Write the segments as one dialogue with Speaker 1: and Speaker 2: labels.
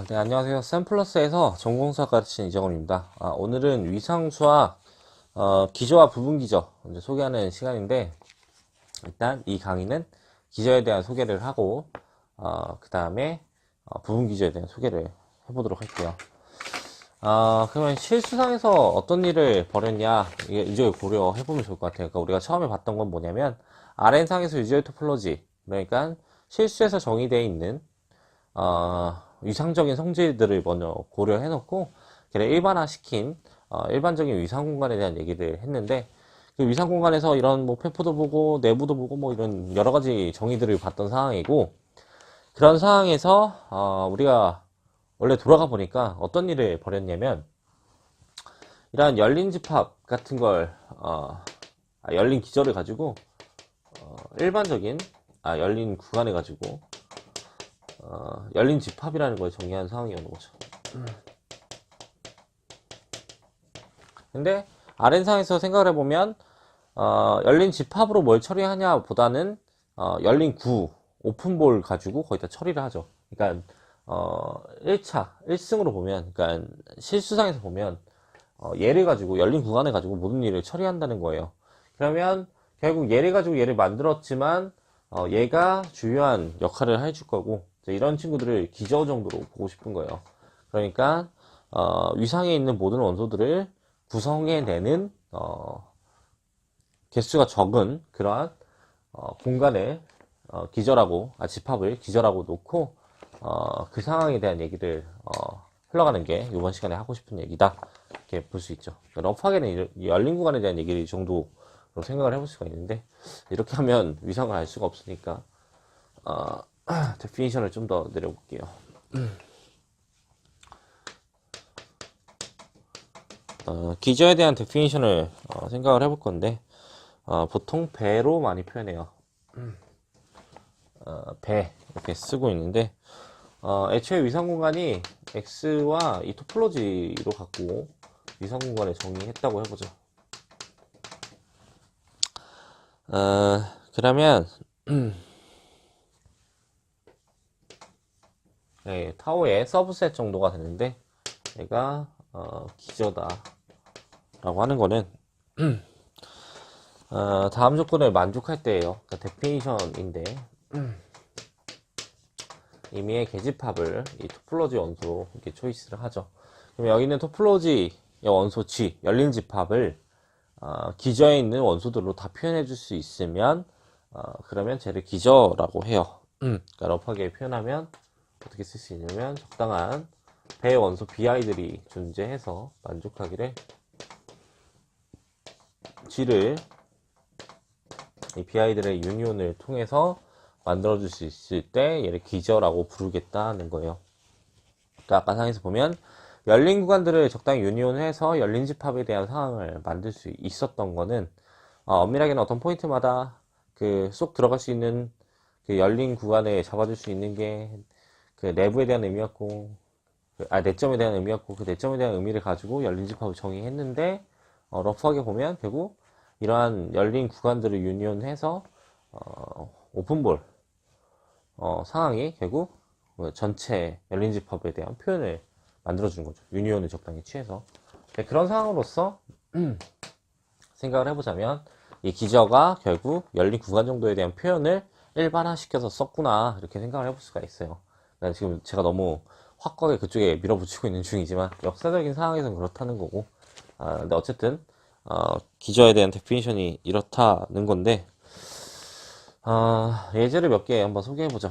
Speaker 1: 네, 안녕하세요. 샘플러스에서 전공수학 가르치는 이정원입니다. 오늘은 위상수학 기저와 부분기저 먼저 소개하는 시간인데, 일단 이 강의는 기저에 대한 소개를 하고 그 다음에 부분기저에 대한 소개를 해보도록 할게요. 그러면 실수상에서 어떤 일을 벌였냐, 이걸 고려해보면 좋을 것 같아요. 그러니까 우리가 처음에 봤던 건 뭐냐면, RN상에서 유지얼 토폴로지, 그러니까 실수에서 정의되어 있는 위상적인 성질들을 먼저 고려해놓고 걔를 일반화시킨 일반적인 위상 공간에 대한 얘기를 했는데, 그 위상 공간에서 이런 뭐 페포도 보고 내부도 보고 뭐 이런 여러 가지 정의들을 봤던 상황이고, 그런 상황에서 우리가 원래 돌아가 보니까 어떤 일을 벌였냐면, 이러한 열린 집합 같은 걸 열린 기저를 가지고 일반적인 열린 구간을 가지고 열린 집합이라는 걸 정의한 상황이었는 거죠. 근데 Rn상에서 생각을 해보면 열린 집합으로 뭘 처리하냐 보다는 열린 구, 오픈볼 가지고 거의 다 처리를 하죠. 그러니까 1차, 1승으로 보면, 그러니까 실수상에서 보면 얘를 가지고 열린 구간을 가지고 모든 일을 처리한다는 거예요. 그러면 결국 얘를 가지고 얘를 만들었지만 얘가 주요한 역할을 해줄 거고, 이런 친구들을 기저 정도로 보고 싶은 거예요. 그러니까 위상에 있는 모든 원소들을 구성해내는 개수가 적은 그러한 공간을 기저라고, 집합을 기저라고 놓고 그 상황에 대한 얘기를 흘러가는 게 이번 시간에 하고 싶은 얘기다, 이렇게 볼 수 있죠. 러프하게는 열린 구간에 대한 얘기를 이 정도로 생각을 해볼 수가 있는데, 이렇게 하면 위상을 알 수가 없으니까 데피니션을 좀 더 내려볼게요. 기저에 대한 데피니션을 생각을 해볼 건데, 보통 배로 많이 표현해요. 배 이렇게 쓰고 있는데, 애초에 위상 공간이 X와 이 토폴로지로 갖고 위상 공간을 정의했다고 해보죠. 그러면 네, 타오의 서브셋 정도가 되는데, 얘가 기저다 라고 하는 거는 다음 조건을 만족할 때예요. 그러니까 데피니션인데, 임의의 계집합을 이 토폴로지 원소로 이렇게 초이스를 하죠. 그럼 여기 있는 토폴로지의 원소 G, 열린 집합을 기저에 있는 원소들로 다 표현해 줄 수 있으면 그러면 쟤를 기저라고 해요. 그러니까 러프하게 표현하면 어떻게 쓸 수 있냐면, 적당한 배 원소 BI들이 존재해서 만족하기를 G를 이 BI들의 유니온을 통해서 만들어줄 수 있을 때 얘를 기저라고 부르겠다는 거예요. 그러니까 아까 상에서 보면 열린 구간들을 적당히 유니온해서 열린 집합에 대한 상황을 만들 수 있었던 거는 엄밀하게는 어떤 포인트마다 그 쏙 들어갈 수 있는 그 열린 구간에 잡아줄 수 있는 게 그 내부에 대한 의미였고, 내점에 대한 의미였고, 그 내점에 대한 의미를 가지고 열린 집합을 정의했는데, 러프하게 보면 결국 이러한 열린 구간들을 유니온해서 오픈볼 상황이 결국 전체 열린 집합에 대한 표현을 만들어주는 거죠. 유니온을 적당히 취해서. 그런 상황으로서 생각을 해보자면, 이 기저가 결국 열린 구간 정도에 대한 표현을 일반화시켜서 썼구나, 이렇게 생각을 해볼 수가 있어요. 지금 제가 너무 확고하게 그쪽에 밀어붙이고 있는 중이지만 역사적인 상황에서는 그렇다는 거고, 근데 어쨌든 기저에 대한 데피니션이 이렇다는 건데, 예제를 몇 개 한번 소개해보죠.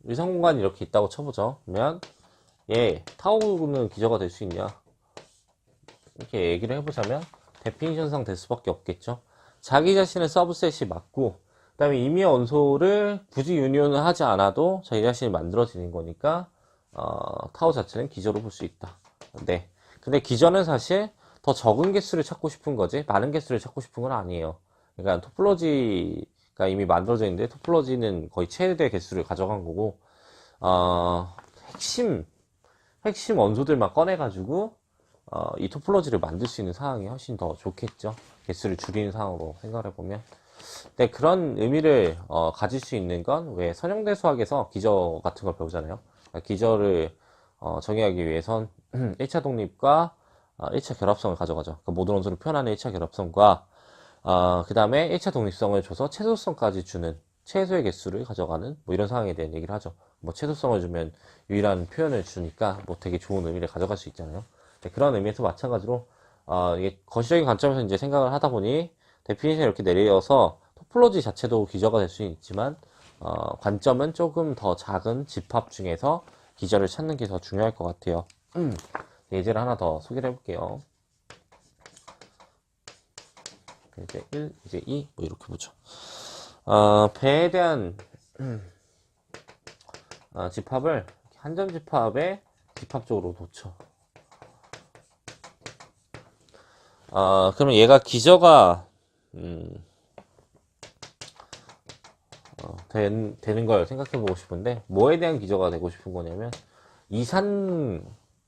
Speaker 1: 위상 공간이 이렇게 있다고 쳐보죠. 그러면 타오는 기저가 될 수 있냐, 이렇게 얘기를 해보자면 데피니션상 될 수밖에 없겠죠. 자기 자신의 서브셋이 맞고, 그 다음에 임의의 원소를 굳이 유니온을 하지 않아도 자기 자신이 만들어지는 거니까 타오 자체는 기저로 볼 수 있다. 네. 근데 기저는 사실 더 적은 개수를 찾고 싶은 거지 많은 개수를 찾고 싶은 건 아니에요. 그러니까 토폴로지가 이미 만들어져 있는데, 토폴로지는 거의 최대 개수를 가져간 거고, 핵심 원소들만 꺼내가지고 이 토폴로지를 만들 수 있는 상황이 훨씬 더 좋겠죠. 개수를 줄이는 상황으로 생각을 해보면. 근데 그런 의미를 가질 수 있는 건 왜 선형대 수학에서 기저 같은 걸 배우잖아요. 그러니까 기저를 정의하기 위해선 1차 독립과 1차 결합성을 가져가죠. 그 모든 원소를 표현하는 1차 결합성과 그 다음에 1차 독립성을 줘서 최소성까지 주는 최소의 개수를 가져가는 뭐 이런 상황에 대한 얘기를 하죠. 뭐 최소성을 주면 유일한 표현을 주니까 뭐 되게 좋은 의미를 가져갈 수 있잖아요. 그런 의미에서 마찬가지로 이게 거시적인 관점에서 이제 생각을 하다 보니 데피니션 이렇게 내려서 토폴로지 자체도 기저가 될 수 있지만 관점은 조금 더 작은 집합 중에서 기저를 찾는 게 더 중요할 것 같아요. 예제를 하나 더 소개를 해볼게요. 이제 1, 이제 2, 뭐 이렇게 보죠. 배에 대한 집합을 한전 집합에 집합적으로 놓죠. 그러면 얘가 기저가 되는 걸 생각해 보고 싶은데 뭐에 대한 기저가 되고 싶은 거냐면 이산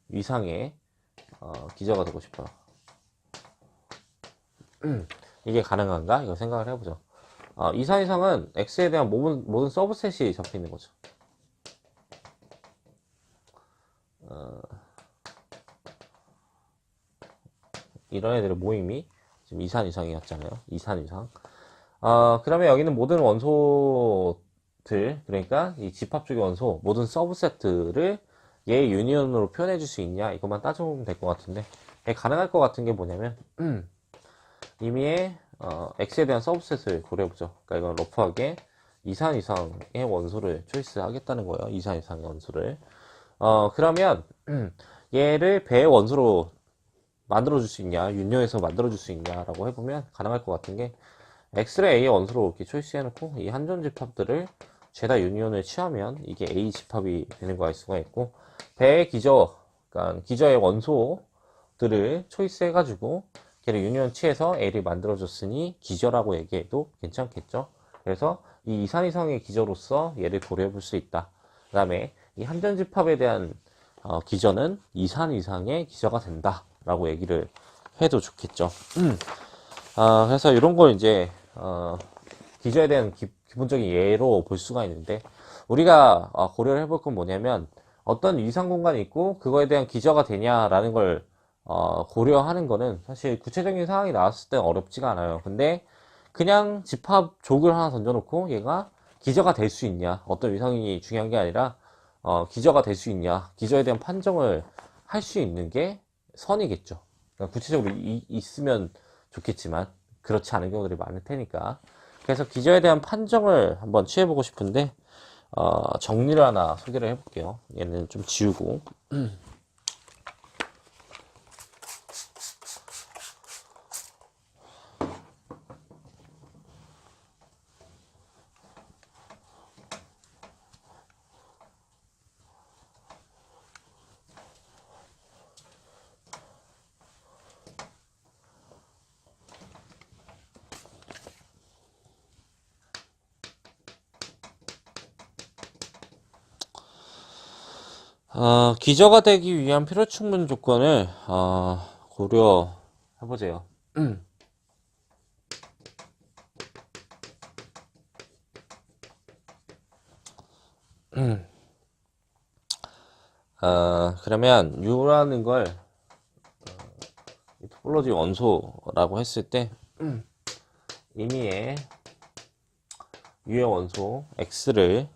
Speaker 1: 위상의 기저가 되고 싶어요. 이게 가능한가? 이거 생각을 해보죠. 이산 이상은 X에 대한 모든 서브셋이 적혀 있는 거죠. 이런 애들의 모임이 지금 이산 이상이었잖아요. 이산 이상. 그러면 여기는 모든 원소들, 그러니까 이 집합적인 원소, 모든 서브세트를 얘 유니온으로 표현해 줄 수 있냐? 이것만 따져보면 될 것 같은데, 가능할 것 같은 게 뭐냐면, 이미의 X에 대한 서브셋을 고려해보죠. 그러니까 이건 러프하게 이산 이상의 원소를 초이스 하겠다는 거예요. 이산 이상의 원소를. 그러면 얘를 배의 원소로 만들어줄 수 있냐, 윤녀에서 만들어줄 수 있냐라고 해보면 가능할 것 같은 게 X를 A의 원소로 이렇게 초이스해놓고 이 한전 집합들을 죄다 유니온을 취하면 이게 A 집합이 되는 거 알 수가 있고 배의 기저, 그러니까 기저의 원소들을 초이스해가지고 걔를 유니온 취해서 A를 만들어줬으니 기저라고 얘기해도 괜찮겠죠. 그래서 이 이산 이상의 기저로서 얘를 고려해볼 수 있다. 그 다음에 이 한전 집합에 대한 기저는 이산 이상의 기저가 된다. 라고 얘기를 해도 좋겠죠. 그래서 이런 걸 이제, 기저에 대한 기본적인 예로 볼 수가 있는데, 우리가 고려를 해볼 건 뭐냐면, 어떤 위상 공간이 있고, 그거에 대한 기저가 되냐라는 걸, 고려하는 거는 사실 구체적인 상황이 나왔을 때 어렵지가 않아요. 근데, 그냥 집합 족을 하나 던져놓고, 얘가 기저가 될 수 있냐, 어떤 위상이 중요한 게 아니라, 기저가 될 수 있냐, 기저에 대한 판정을 할 수 있는 게 선이겠죠. 그러니까 구체적으로 있으면 좋겠지만 그렇지 않은 경우들이 많을 테니까. 그래서 기저에 대한 판정을 한번 취해보고 싶은데 정리를 하나 소개를 해볼게요. 얘는 좀 지우고. 기저가 되기 위한 필요 충분 조건을 고려해보세요. 그러면 U라는 걸 토폴로지 원소라고 했을 때 의미의 U의 원소 X를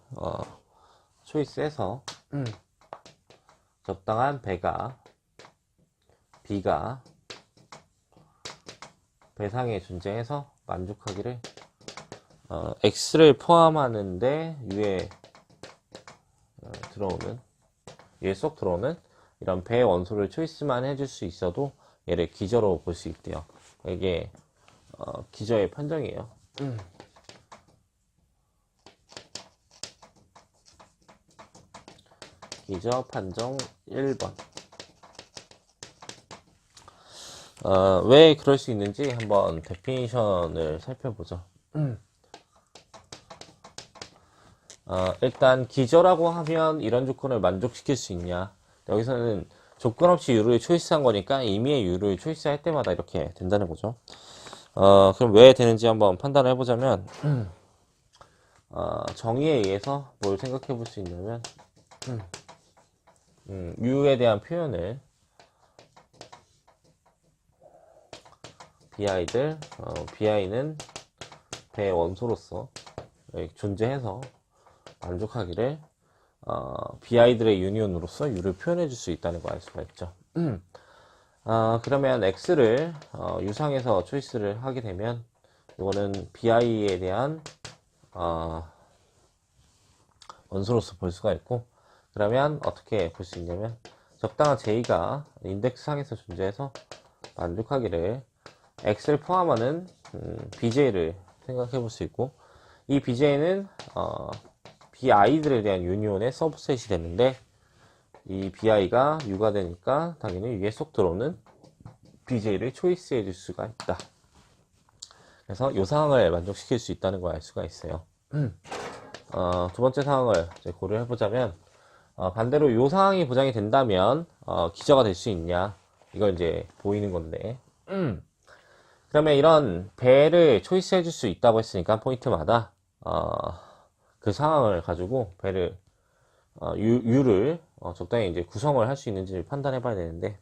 Speaker 1: 초이스해서 적당한 배가 B가 배상에 존재해서 만족하기를 X를 포함하는데 U에 들어오는 U에 쏙 들어오는 이런 배 원소를 초이스만 해줄 수 있어도 얘를 기저로 볼 수 있대요. 이게 기저의 판정이에요. 기저 판정 1번. 왜 그럴 수 있는지 한번 데피니션을 살펴보죠. 일단 기저라고 하면 이런 조건을 만족시킬 수 있냐. 여기서는 조건 없이 U를 초이스한 거니까 임의의 U를 초이스할 때마다 이렇게 된다는 거죠. 그럼 왜 되는지 한번 판단을 해보자면, 정의에 의해서 뭘 생각해 볼 수 있냐면, U에 대한 표현을 BI는 배의 원소로서 존재해서 만족하기를 BI들의 유니온으로서 U를 표현해 줄 수 있다는 걸 알 수가 있죠. 그러면 X를 U상에서 초이스를 하게 되면 이거는 BI에 대한 원소로서 볼 수가 있고, 그러면 어떻게 볼 수 있냐면 적당한 J가 인덱스 상에서 존재해서 만족하기를 X를 포함하는 BJ를 생각해 볼 수 있고, 이 BJ는 BI들에 대한 유니온의 서브셋이 되는데, 이 BI가 U가 되니까 당연히 위에 쏙 들어오는 BJ를 초이스해 줄 수가 있다. 그래서 이 상황을 만족시킬 수 있다는 걸 알 수가 있어요. 두 번째 상황을 이제 고려해 보자면, 반대로 이 상황이 보장이 된다면 기저가 될 수 있냐, 이걸 이제 보이는 건데, 그러면 이런 배를 초이스해 줄 수 있다고 했으니까 포인트마다 그 상황을 가지고 배를 U를 적당히 이제 구성을 할 수 있는지를 판단해 봐야 되는데,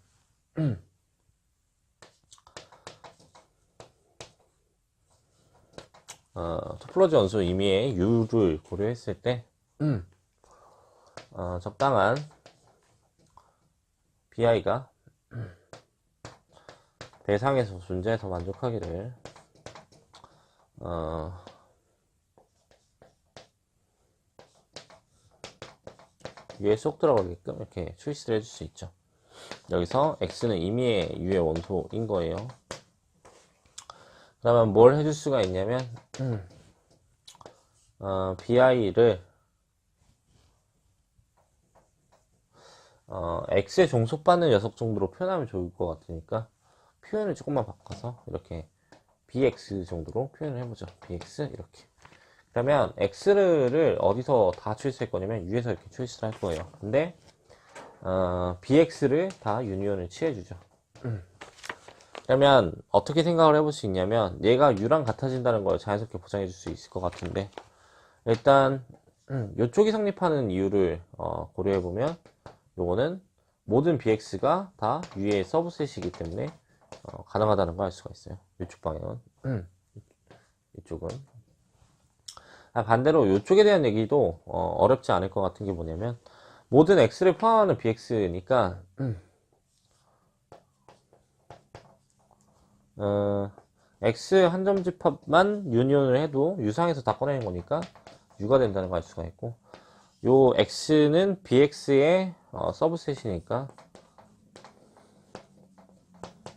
Speaker 1: 토폴로지 원소 임의의 U를 고려했을 때 적당한 BI가 배상에서 존재해서 만족하기를 위에 쏙 들어가게끔 이렇게 초이스를 해줄 수 있죠. 여기서 X는 임의의 U의 원소인 거예요. 그러면 뭘 해줄 수가 있냐면 BI를 X에 종속받는 녀석 정도로 표현하면 좋을 것 같으니까 표현을 조금만 바꿔서 이렇게 BX 정도로 표현을 해보죠. BX 이렇게. 그러면 X를 어디서 다 초이스할 거냐면 U에서 이렇게 초이스를 할 거예요. 근데 BX를 다 유니온을 취해주죠. 그러면 어떻게 생각을 해볼 수 있냐면 얘가 U랑 같아진다는 걸 자연스럽게 보장해 줄 수 있을 것 같은데, 일단 이쪽이 성립하는 이유를 고려해 보면 요거는 모든 BX가 다 U의 서브셋이기 때문에 가능하다는 걸 알 수가 있어요. 이쪽 방향은. 이쪽은. 반대로 이쪽에 대한 얘기도 어렵지 않을 것 같은 게 뭐냐면, 모든 X를 포함하는 BX니까 X 한 점 집합만 유니온을 해도 U상에서 다 꺼내는 거니까 U가 된다는 걸 알 수가 있고, 요 X는 BX의 서브셋이니까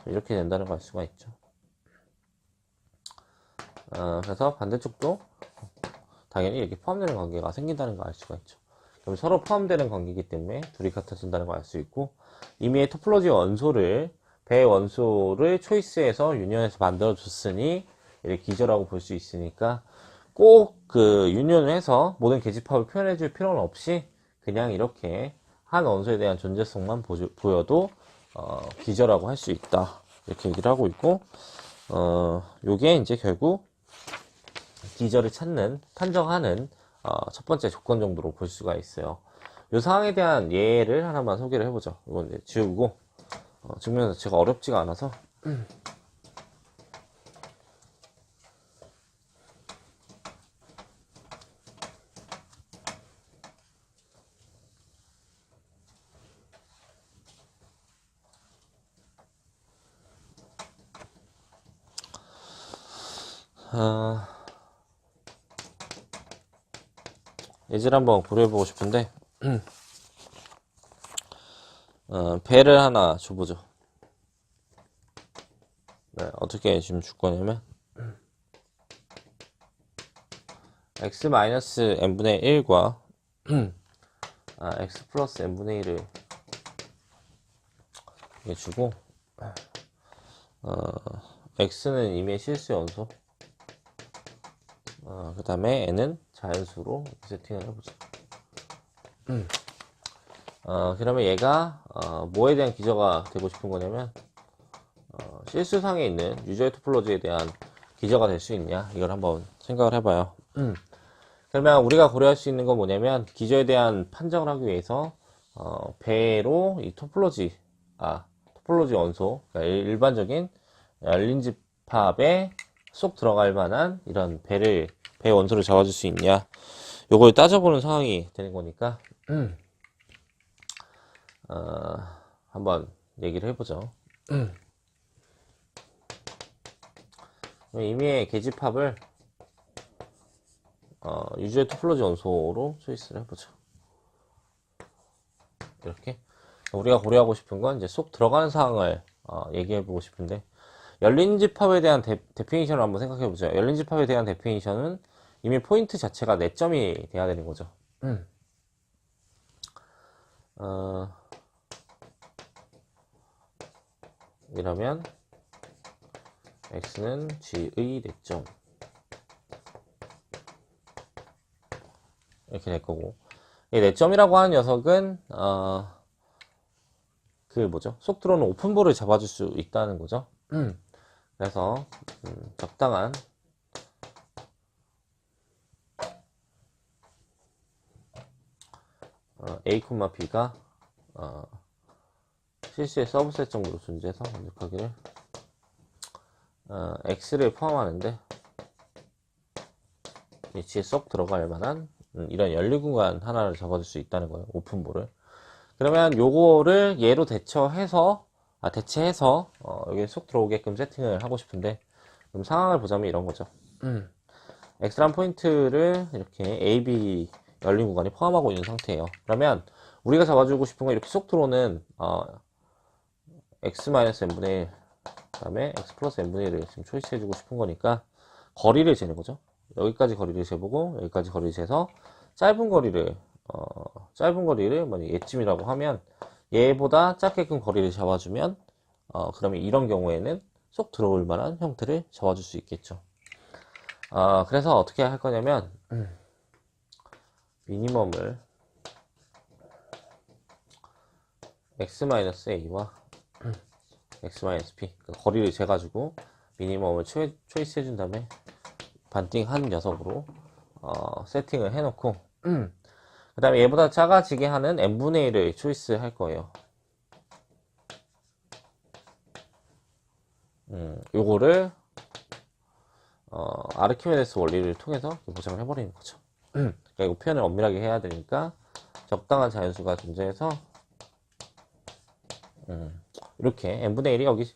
Speaker 1: 이렇게 된다는 걸 알 수가 있죠. 그래서 반대쪽도 당연히 이렇게 포함되는 관계가 생긴다는 걸 알 수가 있죠. 그럼 서로 포함되는 관계이기 때문에 둘이 같아진다는 걸 알 수 있고, 이미 토폴로지 원소를 배 원소를 초이스해서 유니온해서 만들어 줬으니 이렇게 기저라고 볼 수 있으니까 꼭 그 유니온을 해서 모든 계집합을 표현해 줄 필요는 없이 그냥 이렇게 한 원소에 대한 존재성만 보여도 기저라고 할 수 있다, 이렇게 얘기를 하고 있고, 요게 이제 결국 기저를 판정하는 첫 번째 조건 정도로 볼 수가 있어요. 이 상황에 대한 예를 하나만 소개를 해보죠. 이건 이제 지우고, 증명 자체가 어렵지가 않아서. 예제를 한번 고려해보고 싶은데, 배를 하나 줘보죠. 네, 어떻게 지금 줄 거냐면 x-n분의 1과 x 플러스 n분의 1을 주고, x는 이미 실수 연소, 그 다음에 n은 자연수로 세팅을 해보죠. 그러면 얘가 뭐에 대한 기저가 되고 싶은 거냐면 실수상에 있는 유저의 토폴로지에 대한 기저가 될 수 있냐, 이걸 한번 생각을 해봐요. 그러면 우리가 고려할 수 있는 건 뭐냐면, 기저에 대한 판정을 하기 위해서 배로 이 토폴로지 원소, 그러니까 일반적인 열린 집합에 쏙 들어갈 만한 이런 배 원소를 잡아줄 수 있냐, 요걸 따져보는 상황이 되는 거니까 한번 얘기를 해보죠. 이미의 계집합을 유저의 토폴로지 원소로 초이스를 해보죠. 이렇게 우리가 고려하고 싶은 건 이제 쏙 들어가는 상황을 얘기해보고 싶은데, 열린 집합에 대한 데피니션을 한번 생각해보죠. 열린 집합에 대한 데피니션은 이미 포인트 자체가 4점이 돼야 되는 거죠. 이러면 x는 g의 4점 이렇게 될 거고, 이 4점이라고 하는 녀석은 쏙 들어오는 오픈볼을 잡아줄 수 있다는 거죠. 그래서 적당한 a, b가 실시의 서브셋 정도로 존재해서 만족하기를 x를 포함하는데 G에 쏙 들어갈 만한 이런 연립 공간 하나를 잡아줄 수 있다는 거예요. 오픈볼을. 그러면 요거를 얘로 대체해서 여기에 쏙 들어오게끔 세팅을 하고 싶은데, 그럼 상황을 보자면 이런 거죠. x란 포인트를 이렇게 a, b 열린 구간이 포함하고 있는 상태예요. 그러면 우리가 잡아주고 싶은 건 이렇게 쏙 들어오는 x-n분의 1, 그 다음에 x 플러스 n분의 1을 지금 초이스 해주고 싶은 거니까 거리를 재는 거죠. 여기까지 거리를 재보고 여기까지 거리를 재서 짧은 거리를 만약 얘쯤이라고 하면 얘보다 작게끔 거리를 잡아주면 그러면 이런 경우에는 쏙 들어올 만한 형태를 잡아줄 수 있겠죠. 그래서 어떻게 할 거냐면 미니멈을 x-a와 x-p 거리를 재가지고 미니멈을 초이스 해준 다음에 반띵한 녀석으로 세팅을 해놓고 그 다음에 얘보다 작아지게 하는 n분의 1을 초이스 할 거예요. 요거를 아르키메데스 원리를 통해서 보장을 해버리는 거죠. 그러니까 이거 표현을 엄밀하게 해야 되니까 적당한 자연수가 존재해서 이렇게 n분의 1이 여기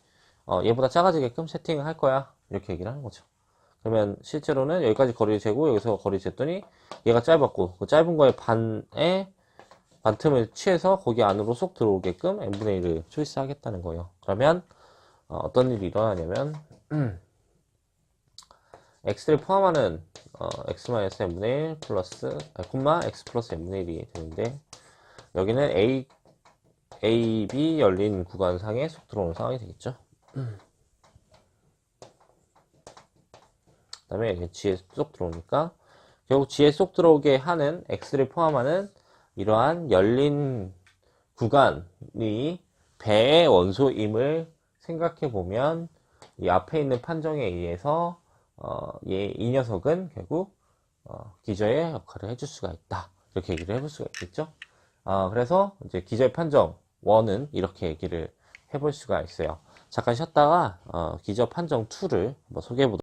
Speaker 1: 얘보다 작아지게끔 세팅을 할 거야, 이렇게 얘기를 하는 거죠. 그러면 실제로는 여기까지 거리를 재고 여기서 거리 쟀더니 얘가 짧았고, 그 짧은 거의 반틈을 취해서 거기 안으로 쏙 들어오게끔 n분의 1을 초이스 하겠다는 거예요. 그러면 어떤 일이 일어나냐면 x를 포함하는 x-n분의 1 플러스 x 플러스 n분의 1이 되는데, 여기는 a, b 열린 구간상에 쏙 들어오는 상황이 되겠죠. 그 다음에 이렇게 G에 쏙 들어오니까 결국 G에 쏙 들어오게 하는 x를 포함하는 이러한 열린 구간이 배의 원소임을 생각해 보면 이 앞에 있는 판정에 의해서 이 녀석은 결국 기저의 역할을 해줄 수가 있다, 이렇게 얘기를 해볼 수가 있겠죠. 그래서 이제 기저의 판정 1은 이렇게 얘기를 해볼 수가 있어요. 잠깐 쉬었다가 기저 판정 2를 한번 소개해 보도록